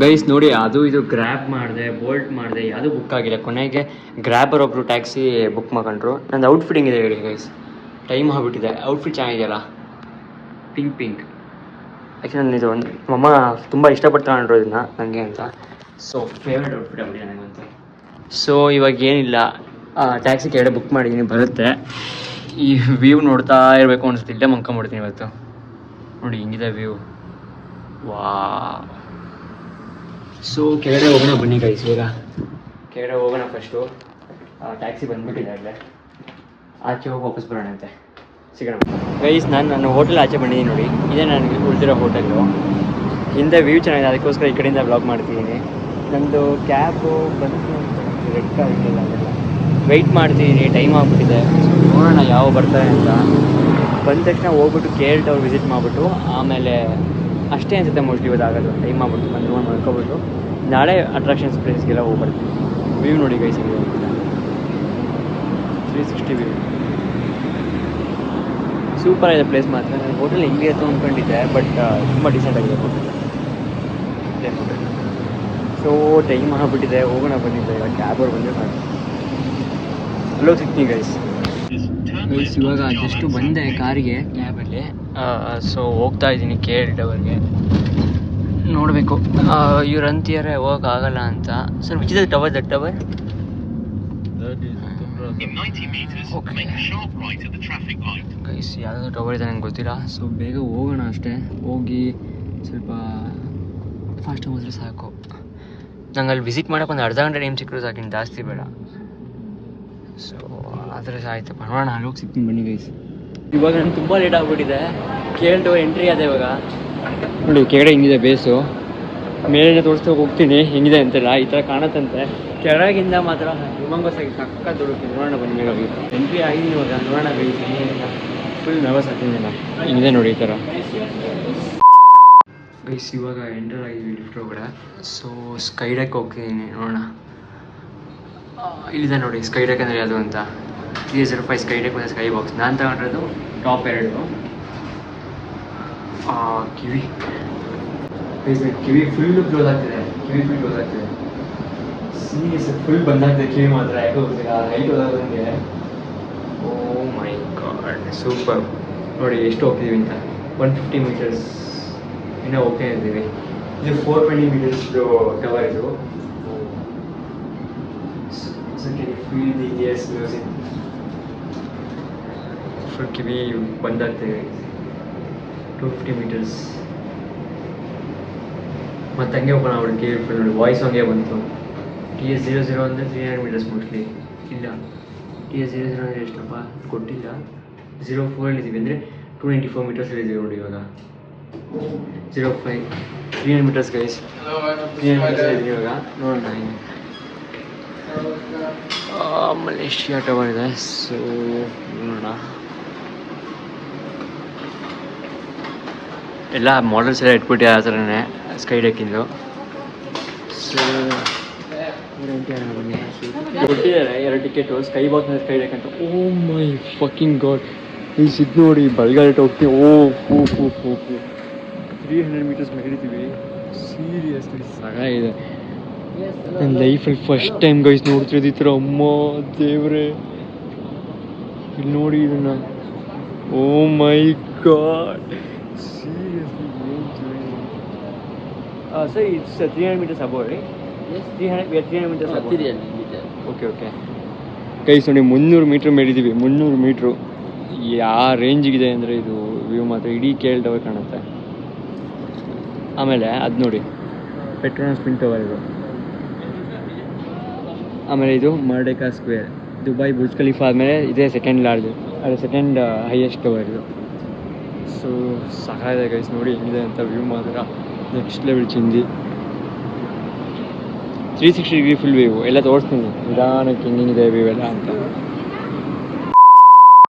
Guys ನೋಡಿ, ಅದು ಇದು ಗ್ರ್ಯಾಬ್ ಮಾಡಿದೆ, ಬೋಲ್ಟ್ ಮಾಡಿದೆ, ಯಾವುದೂ ಬುಕ್ ಆಗಿಲ್ಲ. ಕೊನೆಗೆ ಗ್ರ್ಯಾಬರ್ ಒಬ್ಬರು ಟ್ಯಾಕ್ಸಿ ಬುಕ್ ಮಾಡ್ಕೊಂಡ್ರು. ನಂದು ಔಟ್ಫಿಟ್ಟಿಂಗ್ ಇದೆ ಹೇಳಿ ಗೈಸ್, ಟೈಮ್ ಆಗಿಬಿಟ್ಟಿದೆ. ಔಟ್ಫಿಟ್ ಚೆನ್ನಾಗಿದೆಯಲ್ಲ, ಪಿಂಕ್ ಪಿಂಕ್. ಆ್ಯಕ್ಚುಲಿ ನಾನು ಇದು ಮಮ್ಮ ತುಂಬ ಇಷ್ಟಪಟ್ಟು ತಗೊಂಡ್ರು ಇದನ್ನ ನನಗೆ ಅಂತ. ಸೊ ಫೇವ್ರೆಟ್ ಔಟ್ಫಿಟ್ ಆಗ್ಬಿಟ್ಟಿದೆ ನನಗಂತೂ. ಸೊ ಇವಾಗ ಏನಿಲ್ಲ, ಟ್ಯಾಕ್ಸಿ ಕೆಳಗಡೆ ಬುಕ್ ಮಾಡಿದ್ದೀನಿ, ಬರುತ್ತೆ. ಈ ವ್ಯೂ ನೋಡ್ತಾ ಇರಬೇಕು ಅನಿಸುತ್ತೆ. ಇಲ್ಲೇ ಮಂಕೊಂಬಿಡ್ತೀನಿ ಇವತ್ತು. ನೋಡಿ ಹಿಂಗಿದೆ ವ್ಯೂ, ವಾ. ಸೊ ಕೆಳಗಡೆ ಹೋಗೋಣ ಬನ್ನಿ ಗೈಸ್. ಇವಾಗ ಕೆಳಗಡೆ ಹೋಗೋಣ ಫಸ್ಟು. ಟ್ಯಾಕ್ಸಿ ಬಂದುಬಿಟ್ಟಿದೆ ಅಲ್ಲೇ, ಆಚೆ ಹೋಗಿ ವಾಪಸ್ ಬರೋಣ ಅಂತೆ. ಸಿಗೋಣ ಗೈಸ್. ನಾನು ಹೋಟೆಲ್ ಆಚೆ ಬಂದಿದ್ದೀನಿ ನೋಡಿ, ಇದೇ ನನಗೆ ಉಳಿದಿರೋ ಹೋಟೆಲ್ಲು. ಹಿಂದೆ ವ್ಯೂ ಚೆನ್ನಾಗಿದೆ, ಅದಕ್ಕೋಸ್ಕರ ಈ ಕಡೆಯಿಂದ ಬ್ಲಾಗ್ ಮಾಡ್ತಿದ್ದೀನಿ. ನಂದು ಕ್ಯಾಬು ಬಂತು, ರೆಡ್ ಕಾರ್ ಇರಲಿಲ್ಲ, ಅದೆಲ್ಲ ವೆಯ್ಟ್ ಮಾಡ್ತಿದ್ದೀನಿ. ಟೈಮ್ ಆಗಿಬಿಟ್ಟಿದೆ. ಸೊ ನೋಡೋಣ ಯಾವ ಬರ್ತಾರೆ ಅಂತ. ಬಂದ ತಕ್ಷಣ ಹೋಗ್ಬಿಟ್ಟು KL ಟವರ್ ವಿಸಿಟ್ ಮಾಡಿಬಿಟ್ಟು ಆಮೇಲೆ ಅಷ್ಟೇ ಅನಿಸುತ್ತೆ ಮೋಸ್ಟ್ಲಿ ಇವತ್ತು ಆಗೋದು. ಟೈಮ್ ಆಗ್ಬಿಟ್ಟು ಬಂದು ಮಾಡ್ಕೊಬಿಟ್ಟು ನಾಳೆ ಅಟ್ರಾಕ್ಷನ್ಸ್ ಪ್ಲೇಸ್ಗೆಲ್ಲ ಹೋಗ್ಬರ್ತೀನಿ. ವ್ಯೂ ನೋಡಿ ಗೈಸ್, 360 ವ್ಯೂ ಸೂಪರ್ ಆಗಿದೆ ಪ್ಲೇಸ್ ಮಾತ್ರ. ನಾನು ಹೋಟೆಲ್ ಹೆಂಗೆ ಇತ್ತು ಅಂದ್ಕೊಂಡಿದ್ದೆ, ಬಟ್ ತುಂಬ ಡಿಸೆಂಟ್ ಆಗಿದೆ ಹೋಟೆಲ್. ಸೊ ಟೈಮ್ ಆಗಿಬಿಟ್ಟಿದೆ, ಹೋಗೋಣ ಬಂದಿದ್ದೆ. ಇವಾಗ ಕ್ಯಾಬ್ ಅವ್ರು ಬಂದರೆ ಸಾಕು. ಅಲ್ಲೋ ಸಿಗ್ತೀನಿ ಗೈಸ್. ಇವಾಗ ಜಸ್ಟ್ ಬಂದೆ ಕಾರಿಗೆ, ಕ್ಯಾಬಲ್ಲಿ. ಸೊ ಹೋಗ್ತಾ ಇದ್ದೀನಿ KL ಟವರ್ಗೆ. ನೋಡಬೇಕು, ಇವ್ರು ಅಂತಿದ್ದಾರೆ ಹೋಗೋಕ್ಕಾಗಲ್ಲ ಅಂತ. Sir which is the tower? That tower guys, ಯಾವುದಾದ್ರು ಟವರ್ ಇದೆ ನಂಗೆ ಗೊತ್ತಿಲ್ಲ. ಸೊ ಬೇಗ ಹೋಗೋಣ ಅಷ್ಟೇ. ಹೋಗಿ ಸ್ವಲ್ಪ ಫಾಸ್ಟ್ ಹೋದರೆ ಸಾಕು. ನಂಗೆ ಅಲ್ಲಿ ವಿಸಿಟ್ ಮಾಡೋಕೆ ಒಂದು ಅರ್ಧ ಗಂಟೆ ಟೈಮ್ ಸಿಕ್ಕರು ಸಾಕು, ಇನ್ನು ಜಾಸ್ತಿ ಬೇಡ. ಸೊ ಆದರೆ ಆಯಿತು, ಬರೋಣ. ಅಲ್ಲೋಗಿ ಸಿಗ್ತೀನಿ ಬನ್ನಿ ಗೈಸ್. ಇವಾಗ ನನಗೆ ತುಂಬ ಲೇಟ್ ಆಗಿಬಿಟ್ಟಿದೆ. KL ಟವರ್ ಎಂಟ್ರಿ ಅದೇ ಇವಾಗ. ನೋಡಿ ಕೆಳಗಡೆ ಹಿಂಗಿದೆ ಬೇಸು, ಮೇಲಿಂದ ತೋರಿಸ್ತಾ ಹೋಗ್ತೀನಿ ಹೆಂಗಿದೆ ಅಂತೆಲ್ಲ. ಈ ಥರ ಕಾಣತ್ತಂತೆ. ಕೆಳಗಿಂದ ಮಾತ್ರ ಹ್ಯೂಮಂಗಸ್ ಆಗಿ ಸಕ್ಕ ದುಡುಕ್ತೀನಿ. ನೋಡೋಣ ಬನ್ನಿ ಬೇಗ. ಎಂಟ್ರಿ ಆಗಿದ್ದೀನಿ ಇವಾಗ, ನೋಡೋಣ ಗೈಸ್. ಫುಲ್ ನರ್ವಸ್ ಆಗ್ತೀನಿ ನಾನು. ಹಿಂಗಿದೆ ನೋಡಿ ಈ ಥರ ಗೈಸ್. ಇವಾಗ ಎಂಟರ್ ಆಗಿದ್ವಿ ಲಿಫ್ಟ್ ಒಳಗಡೆ. ಸೊ ಸ್ಕೈ ಡೆಕ್ ಹೋಗ್ತಿದ್ದೀನಿ, ನೋಡೋಣ. ಇಲ್ಲಿದೆ ನೋಡಿ ಸ್ಕೈ ಡೆಕ್ ಅಂದರೆ ಯಾವುದು ಅಂತ. 305 ಸ್ಕೈ ಡೆಕ್ ಮತ್ತು ಸ್ಕೈ ಬಾಕ್ಸ್. ನಾನು ತಗೊಂಡಿರೋದು ಟಾಪ್ 2. ಕಿವಿ ಫುಲ್ಲು ಕ್ಲೋಸ್ ಆಗ್ತಿದೆ. ಸೀರಿಯಸ್ ಫುಲ್ ಬಂದಾಗ್ತಿದೆ ಕಿವಿ ಮಾತ್ರ. ಯಾಕೋ ಗೊತ್ತಿಲ್ಲ, ಹೈಟ್ ಹೋದಾಗೆ. ಓ ಮೈ ಗಾಡ್, ಸೂಪರ್. ನೋಡಿ ಎಷ್ಟು ಹೋಗ್ತಿದ್ದೀವಿ ಅಂತ. 150 ಮೀಟರ್ಸ್ ಇನ್ನೂ ಹೋಗ್ತಾ ಇದ್ದೀವಿ. ಇದು 420 ಮೀಟರ್ಸ್ ಟವರ್ ಇದು. Feel the ears music. Full ಕಿವಿ ಬಂದಾಗ್ತಿದೆ. 250 ಮೀಟರ್ಸ್ ಮತ್ತು ಹಂಗೆ ಹೋಗೋಣ. ಅವ್ರಿಗೆ ಕೇಳಿ ನೋಡಿ ವಾಯ್ಸ್ ಹಂಗೆ ಬಂತು. TS00 ಅಂದರೆ 300 ಮೀಟರ್ಸ್ ಮೋಸ್ಟ್ಲಿ. ಇಲ್ಲ, TS00 ಅಂದರೆ ಎಷ್ಟಪ್ಪ ಕೊಟ್ಟಿಲ್ಲ. 04 ಅಂದರೆ 294 ಮೀಟರ್ಸ್ ಇದ್ದೀವಿ ನೋಡಿ ಇವಾಗ. 05 300 ಮೀಟರ್ಸ್ ಗೈಸ್. 300 ಮೀಟರ್ಸ್ ಇದ್ದೀವಿ ಇವಾಗ. ನೋಡೋಣ. ಮಲೇಷಿಯಾ ಟವರ್ ಇದೆ. ಸೊ ನೋಡೋಣ. ಎಲ್ಲ ಮಾಡಲ್ಸ್ ಎಲ್ಲ ಇಟ್ಬಿಟ್ಟಿದೆ ಆ ಥರನೇ ಸ್ಕೈ ಡೆಕ್ಕಿಂದು. ಸೊ ಕೊಟ್ಟಿದ್ದಾರೆ 2 ಟಿಕೆಟು, ಸ್ಕೈ ಬಾಕ್ಸ್ ಮತ್ತು ಸ್ಕೈ ಡೆಕ್ ಅಂತ. ಓ ಮೈ ಫಕಿಂಗ್ ಗಾಡ್, ಈ ಸಿದ್ದು ನೋಡಿ ಬಲ್ಗಾಲಿಟ್ಟು ಹೋಗ್ತೀವಿ. 300 ಮೀಟರ್ಸ್ ಮೇಲಿದ್ದೀವಿ. ಸೀರಿಯಸ್ಲಿ ಸಾಕಾಗಿದೆ. ನನ್ನ ಲೈಫಲ್ಲಿ ಫಸ್ಟ್ ಟೈಮ್ ಗೈಸ್ ನೋಡ್ತಿರೋದು ಈ ಥರ. ಅಮ್ಮ ದೇವ್ರೆ, ಇಲ್ಲಿ ನೋಡಿ ಇದನ್ನು. ಓ ಮೈ ಗಾಡ್, ಸೀರಿಯಸ್ಲಿ ಏನು ಚೆನ್ನಾಗಿದೆ. ಸರ್ ಇಟ್ಸ್ 300 ಮೀಟರ್ಸ್ ಅಬೌವ್ ರೀ. 300 ಮೀಟರ್ಸ್ ಅಬೌವ್. ಓಕೆ ಗೈಸ್ ನೋಡಿ 300 ಮೀಟ್ರ್ ಮೇಲಿದ್ದೀವಿ. 300 ಮೀಟ್ರು ಯಾವ ರೇಂಜಿಗಿದೆ ಅಂದರೆ ಇದು ವ್ಯೂ ಮಾತ್ರ. ಇಡೀ KL ಟವರ್ ಕಾಣುತ್ತೆ. ಆಮೇಲೆ ಅದು ನೋಡಿ ಪೆಟ್ರೋನಾಸ್ ಟ್ವಿನ್ ಟವರ್ ಇದು. ಆಮೇಲೆ ಇದು ಮರ್ಡೆಕಾ ಸ್ಕ್ವೇರ್. ದುಬೈ ಬುರ್ಜ್ ಖಲೀಫಾ ಆದಮೇಲೆ ಇದೇ ಸೆಕೆಂಡ್ ಹೈಯೆಸ್ಟ್ ಟವರ್ ಇದು. ಸೊ ಸಹಾಯ ಗೈಸ್ ನೋಡಿ ಹೆಂಗಿದೆ ಅಂತ ವ್ಯೂ ಮಾತ್ರ ನೆಕ್ಸ್ಟ್ ಲೆವೆಲ್ ಚಿಂದಿ. 360 ಡಿಗ್ರಿ ಫುಲ್ ವ್ಯೂ ಎಲ್ಲ ತೋರಿಸ್ತೀನಿ ನಿಧಾನಕ್ಕೆ ಹೆಂಗಿದೆ ವ್ಯೂ ಎಲ್ಲ ಅಂತ.